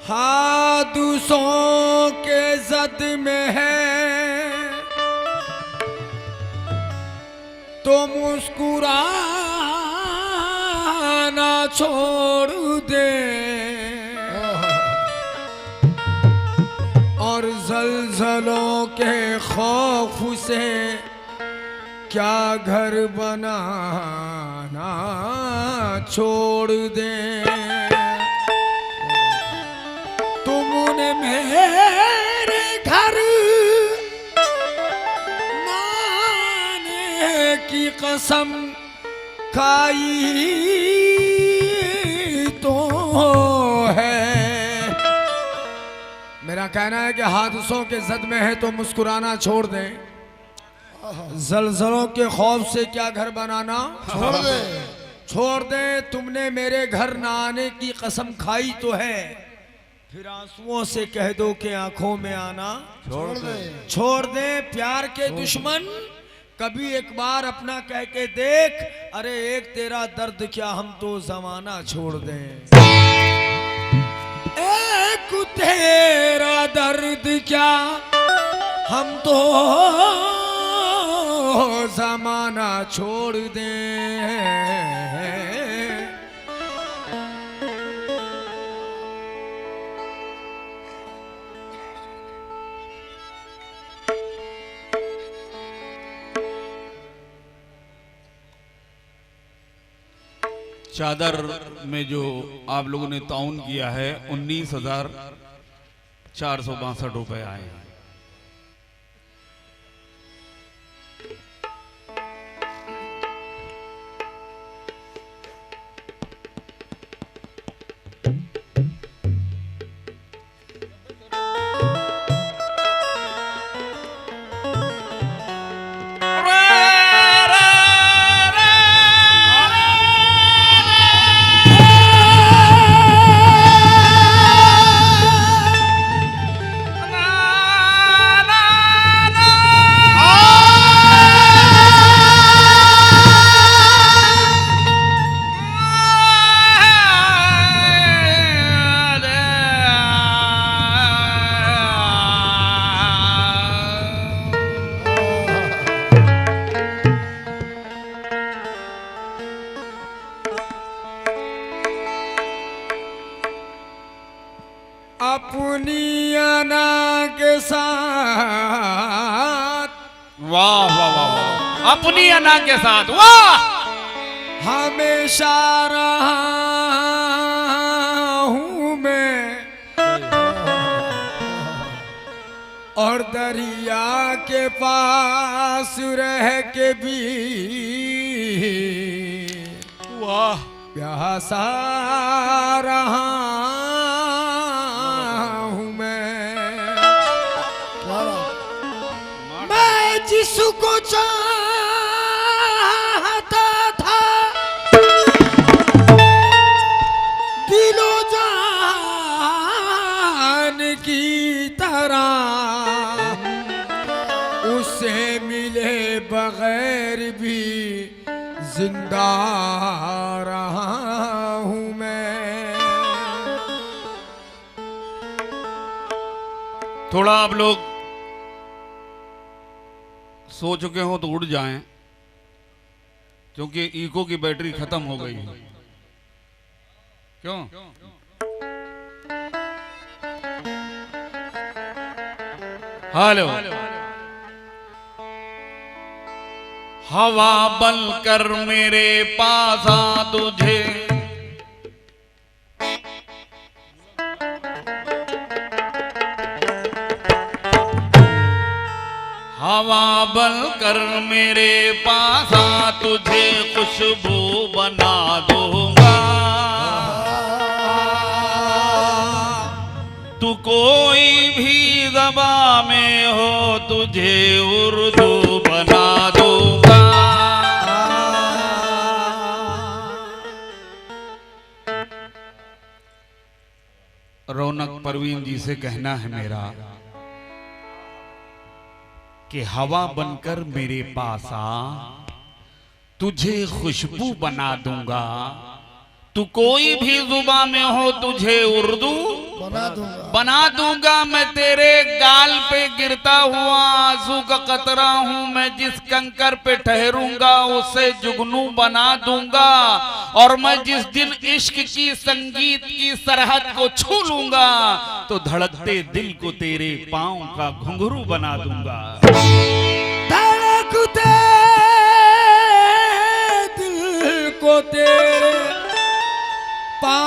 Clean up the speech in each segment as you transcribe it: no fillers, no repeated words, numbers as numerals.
हादसों के जद में है तो मुस्कुराना छोड़ दे और ज़लज़लों के खौफ से क्या घर बनाना छोड़ दे। तुमने मेरे घर नाने की कसम खाई तो है। मेरा कहना है कि हादसों के जद में है तो मुस्कुराना छोड़ दें, ज़लज़लों के खौफ से क्या घर बनाना छोड़ दे। तुमने मेरे घर न आने की कसम खाई तो है, फिर आंसुओं से कह दो कि आंखों में आना छोड़ दे। प्यार के दुश्मन कभी एक बार अपना कह के देख, अरे एक तेरा दर्द क्या हम तो जमाना छोड़ दें। एक तेरा दर्द क्या हम तो जमाना छोड़ दें। चादर में जो आप लोगों ने ताउन किया है 19,462 रुपए आए हैं। अपनी अना के साथ, वाह वाह वाह वाह, अपनी अना के साथ वाह, हमेशा रहा हूँ मैं और दरिया के पास रह के भी वाह, प्यासा रहा जिसको चाहता था दिलो जान की तरह, उससे मिले बगैर भी जिंदा रहा हूँ मैं। थोड़ा आप लोग सो चुके हो तो उड़ जाएं, क्योंकि इको की बैटरी खत्म हो गई है। क्यों? हेलो, हवा बनकर मेरे पास आ तुझे, हवा बनकर मेरे पास आ तुझे खुशबू बना दूंगा। तू कोई भी ज़बां में हो तुझे उर्दू बना दूंगा। रौनक परवीन जी से कहना है मेरा कि हवा बनकर मेरे पास आ तुझे खुशबू बना दूंगा। तू कोई भी जुबान में हो तुझे उर्दू बना दूंगा मैं तेरे गाल पे गिरता हुआ आंसू का कतरा हूँ मैं जिस कंकर पे ठहरूंगा उसे जुगनू बना दूंगा और मैं जिस दिन इश्क की संगीत की सरहद को छू लूंगा तो धड़कते दिल को तेरे पाँव का घुंघरू बना दूंगा। धड़कते दिल को तेरे पाँव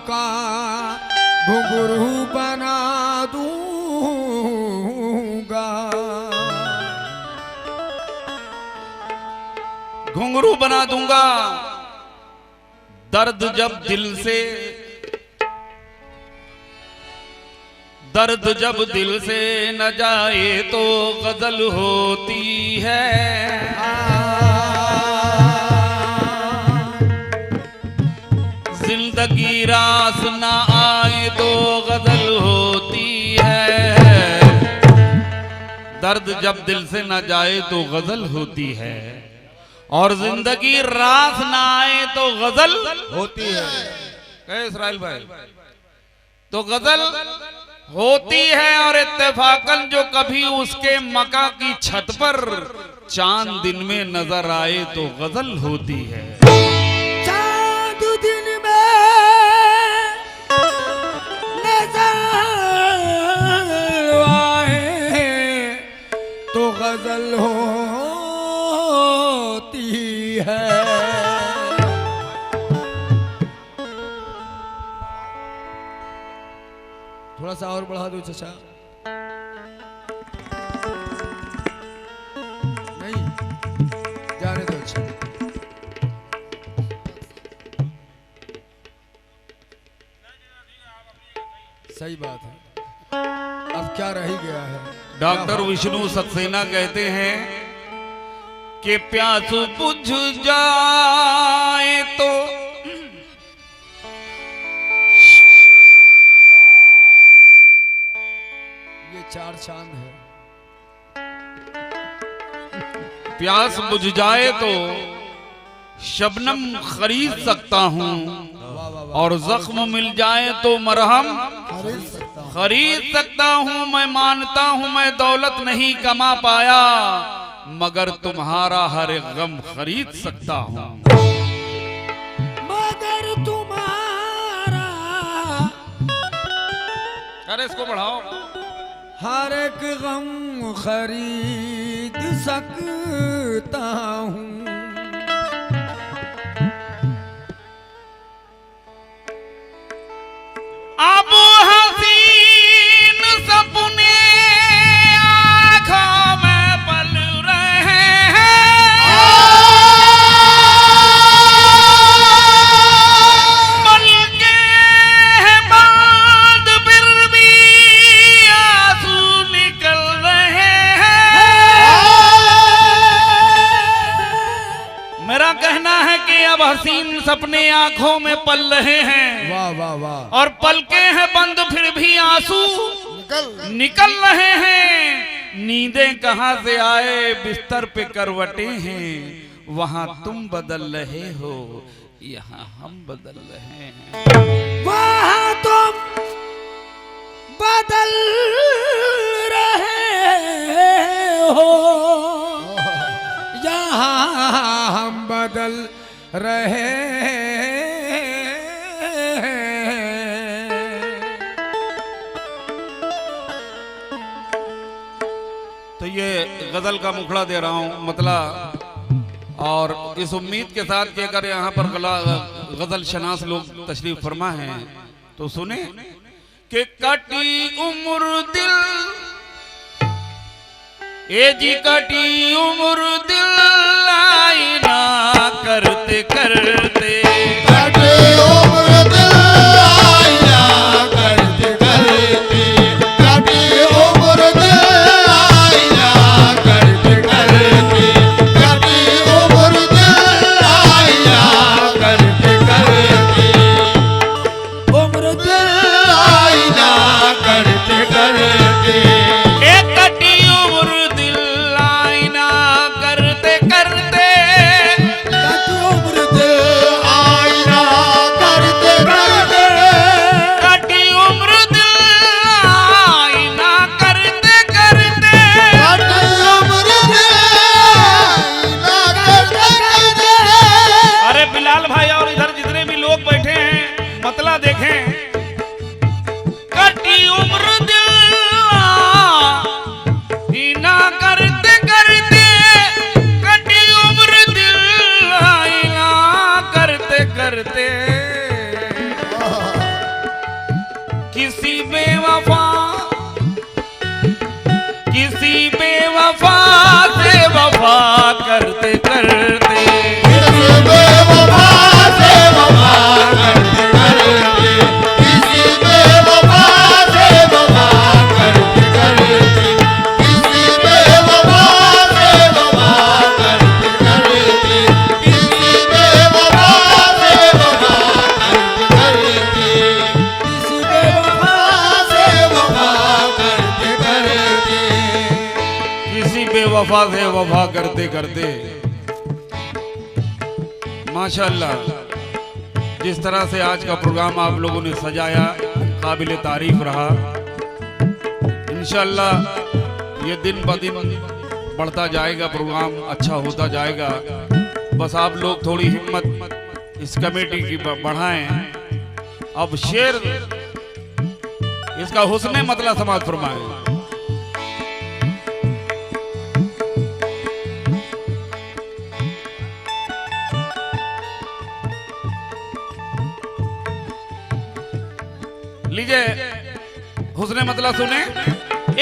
का घुंघरू बना दूंगा। घुंघरू बना दूंगा। दर्द जब दिल से न जाए तो गजल होती है। जिंदगी रास ना आए तो गजल होती है। दर्द जब दिल से ना जाए तो गजल होती है और जिंदगी रास ना आए तो गजल होती है। कहे इसराइल भाई तो गजल होती है। और इत्तेफाकन जो कभी उसके मका की छत पर चांद दिन में नजर आए तो गजल होती है। चांद दिन में नजर आए तो गजल होती है। थोड़ा सा और बढ़ा दो चाचा। नहीं जाने दो। अच्छा सही बात है। अब क्या रह ही गया है। डॉक्टर विष्णु सक्सेना कहते हैं कि प्यास बुझ जाए तो ये चार चांद है। प्यास बुझ जाए तो शबनम खरीद सकता हूँ और जख्म मिल जाए तो मरहम खरीद सकता हूँ। मैं मानता हूँ मैं दौलत नहीं कमा पाया मगर तुम्हारा हर एक गम खरीद सकता हूँ। मगर तुम्हारा अरे इसको बढ़ाओ। हर एक गम खरीद सकता हूँ। अब हसीन सपने आँखों में पल रहे हैं। पल के हैं बाद फिर भी आंसू निकल रहे हैं। मेरा कहना है कि अब हसीन सपने आंखों में पल रहे हैं। वाह वाह वाह। और पलके हैं बंद फिर भी आंसू निकल रहे हैं। नींदें कहां से आए बिस्तर पे करवटें हैं। वहां तुम बदल रहे हो यहाँ हम बदल रहे हैं। वहाँ तुम बदल रहे हो यहाँ हम बदल रहे हैं। तो ये गजल का मुखड़ा दे रहा हूं मतलब और इस उम्मीद के साथ कि अगर यहाँ पर गजल शनास लोग तशरीफ फरमा हैं तो सुने कि कटी उम्र दिल ए जी कटी उम्र दिल आईना करते करते कटी उम्र दिल आईना करते करते कटी उम्र दिल आईना करते करते कटी उम्र दिल आईना करते करते उम्र दिल आईना करते करते एक कटी उम्र दिल आईना करते किसी बेवफा से वफा करते करते माशाल्लाह जिस तरह से आज का प्रोग्राम आप लोगों ने सजाया काबिल तारीफ रहा। इंशाल्लाह ये दिन ब दिन बढ़ता जाएगा, प्रोग्राम अच्छा होता जाएगा। बस आप लोग थोड़ी हिम्मत इस कमेटी की बढ़ाएं। अब शेर इसका हुस्ने मतलब समाज फरमाए। लीजिए हुस्ने मतलब सुने।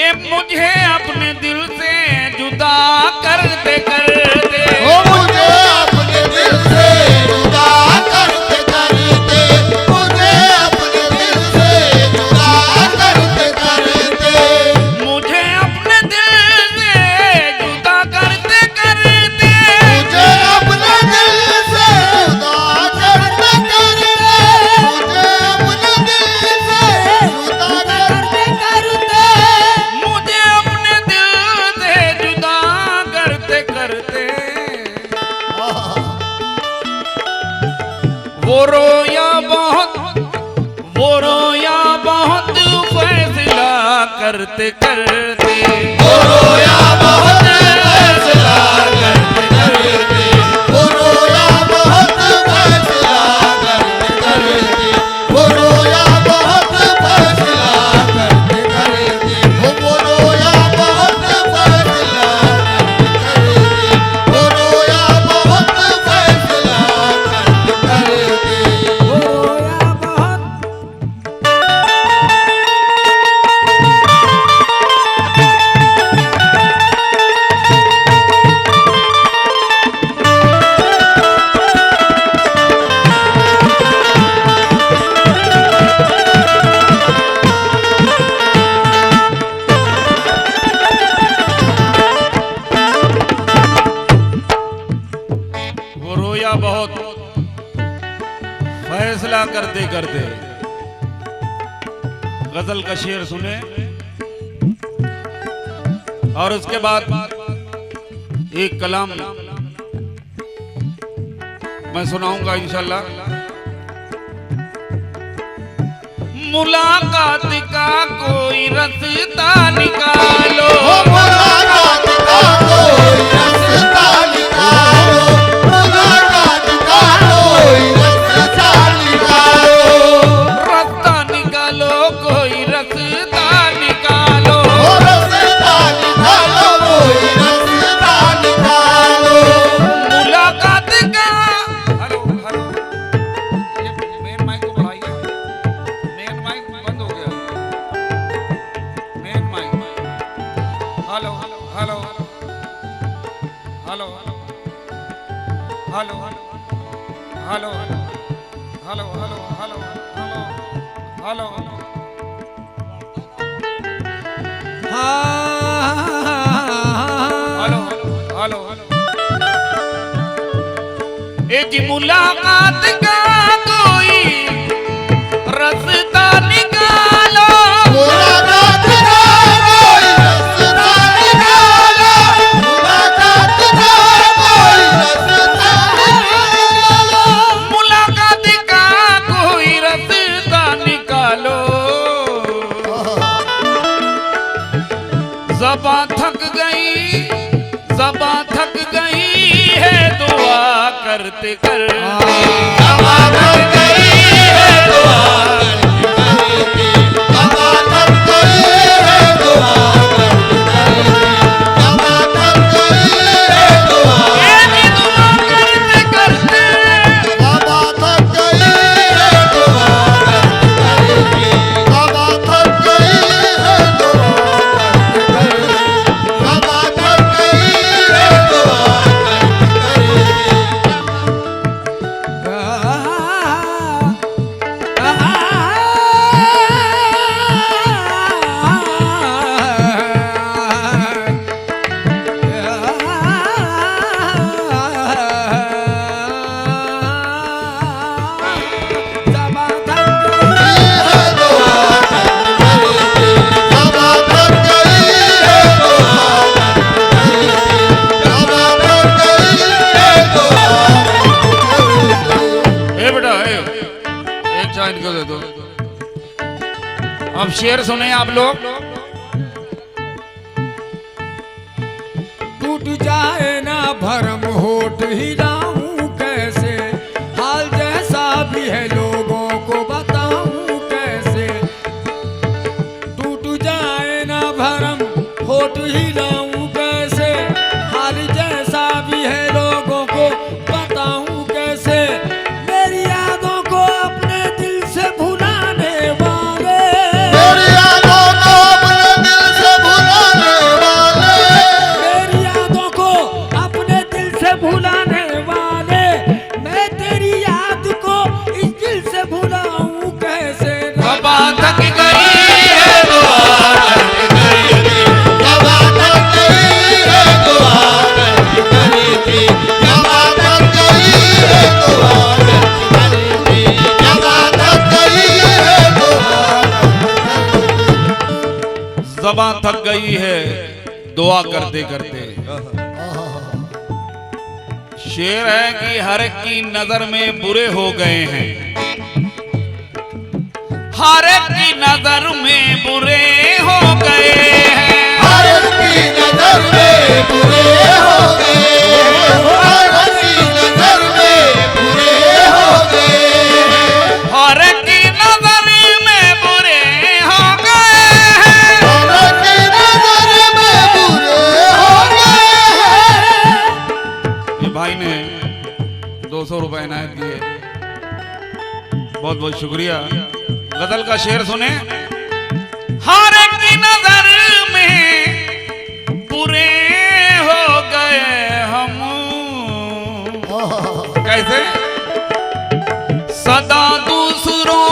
ए मुझे अपने दिल से जुदा करते करते, ओ मुझे अपने दिल से जुदा करते करते, मुझे अपने दिल से जुदा करते करते, मुझे अपने दिल से जुदा करते करते, मुझे अपने दिल से जुदा करते करते, मुझे अपने दिल से जुदा करते करते, मुझे अपने दिल से जुदा करते करते, वो रोया बहुत फैसला करते करते, वो रोया बहुत फैसला करते करते, वो रोया बहुत फैसला करते करते, वो रोया बहुत फैसला करते करते, वो रोया बहुत फैसला करते करते, वो रोया बहुत फैसला करते करते। वो रोया बहुत फैसला करते करते। गजल का शेर सुने और उसके बाद एक कलाम मैं सुनाऊंगा इंशाल्लाह। मुलाकात का कोई रास्ता निकालो, मुलाकात का कोई रास्ता निकालो, मुलाकात का कोई रास्ता निकालो, रास्ता निकालो, कोई रास्ता निकालो, रास्ता निकालो, कोई रास्ता निकालो। मुलाकात का। हेलो हेलो, ये मेन माइक को बढ़ाइए, मेन माइक बंद हो गया, main mic. Hello hello hello hello hello hello hello hello hello hello. Hello hello एक मुलाकात का कोई रास्ता निकालो, मुलाकात का कोई रास्ता निकालो, मुलाकात का कोई रास्ता निकालो, मुलाकात का कोई रास्ता निकालो। ज़बां थक गई है दुआ करते करते, ज़बां थक गई है दुआ करते करते, ज़बां थक गई है दुआ करते करते, ज़बां थक गई है दुआ करते करते, ज़बां थक गई है दुआ करते करते, ज़बां थक गई है दुआ करते करते, ज़बां थक गई है दुआ करते करते। अब शेर सुने आप लोग। टूट जाए ना भरम होठ हिलाऊं कैसे, हाल जैसा भी है लोगों को बताऊं कैसे। टूट जाए ना भरम होठ हिलाऊं कैसे, हाल जैसा भी है लोगों को बताऊं कैसे। मेरी यादों को अपने दिल से भुलाने वाले, मेरी यादों को अपने दिल से भुलाने वाले, मेरी यादों को अपने दिल से भुलाने वाले, मैं तेरी याद को इस दिल से भुलाऊं कैसे। बाबा थक गई है दुआ करती करी थी, जवा थक गई है दुआ करती करी थी, जवा थक गई है ज़बां थक गई है दुआ करते करते। शेर है कि हर एक की नजर में बुरे हो गए हैं, हर एक की नजर में बुरे हो गए हैं। हर एक की नजर में बुरे हो गए, हर एक की नजर में बुरे हो गए, हर एक की नजर में बुरे हो गए हैं। हर एक की नजर में बुरे हो गए। ये भाई ने 200 रुपए इनायत किए, बहुत बहुत शुक्रिया। गजल का शेर सुने। हर एक की नजर में बुरे हो गए हम, कैसे? सदा दूसरों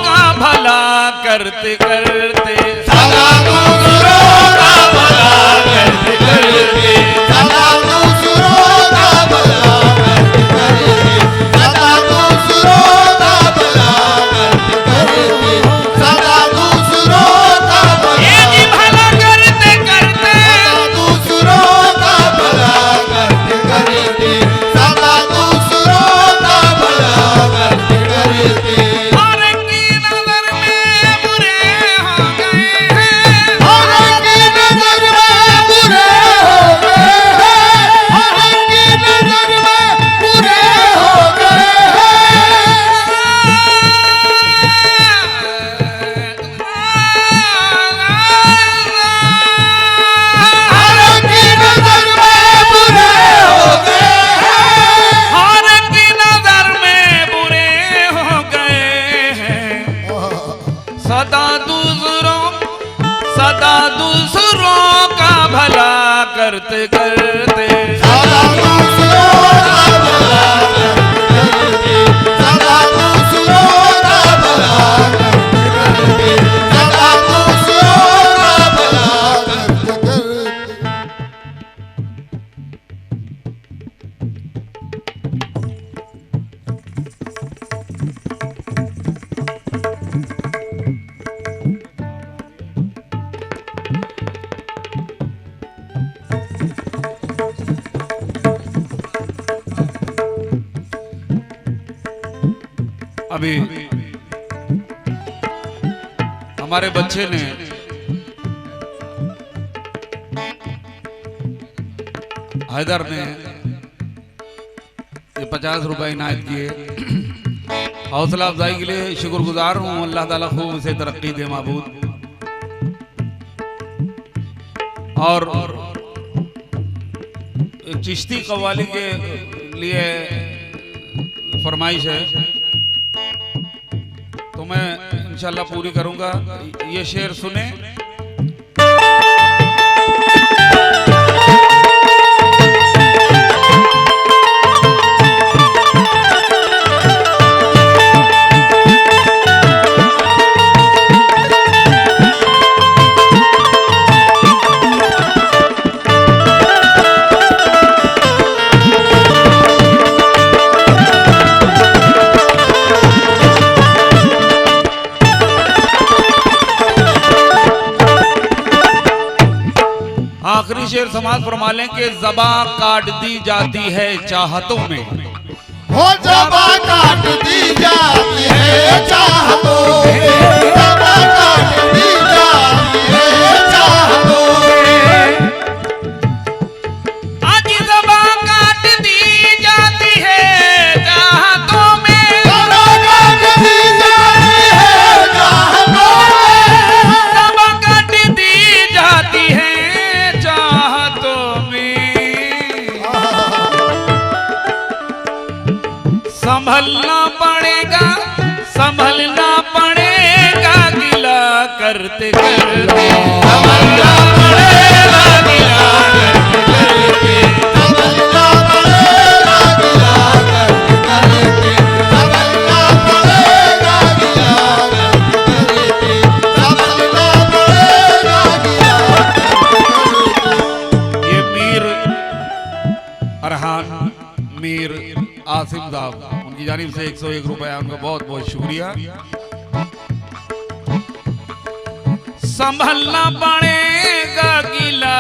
का भला करते करते, सदा दूसरों का भला करते करते, सदा दूसरों का भला करते करते, सदा दूसरों का भला करते करते, सदा दूसरों का ये भला जी भला करते करते, सदा दूसरों का भला करते करते, सदा दूसरों का भला करते करते। हर एक की नजर में बुरे हो गए हैं। हर एक की नजर में बुरे हो गए हैं, हर एक की नजर में बुरे हो गए हैं, हर एक की नजर में बुरे हो गए हैं। हर एक की नजर में बुरे हो गए हैं। सदा दूसरों का भला करते करते, सदा दूसरों का भला करते करते, सदा दूसरों का भला करते करते, सदा दूसरों का भला करते करते। अभी हमारे बच्चे ने हैदर ने ये 50 रुपए इनायत किए। हौसला अफजाई के लिए शुक्रगुजार हूँ। अल्लाह ताला खूब उसे तरक्की दे माबूद। और चिश्ती कव्वाली के लिए फरमाइश है तो मैं इंशाल्लाह पूरी करूंगा। ये शेर सुने। आखिरी शेर समाज फरमा लें कि ज़बां काट दी जाती है चाहतों में, हो जबा काट दी जाती है चाहतों में, जबा काट दी जाती है चाहतों में। आज ज़बा काट दी जाती है चाहतों में, जबा काट दी जाती है चाहतों में, ज़बा काट दी जाती है चाहतों में। संभलना पड़ेगा, संभलना पड़ेगा, गिला करते करते संभलना पड़ेगा, गिला करते संभलना पड़ेगा गिला करते, संभलना पड़ेगा गिला करते, संभलना पड़ेगा गिला करते। ये मीर अरहान मीर आसिम साहब, उनकी जानिब से 101 रुपया, उनका बहुत बहुत शुक्रिया। संभलना पड़ेगा गिला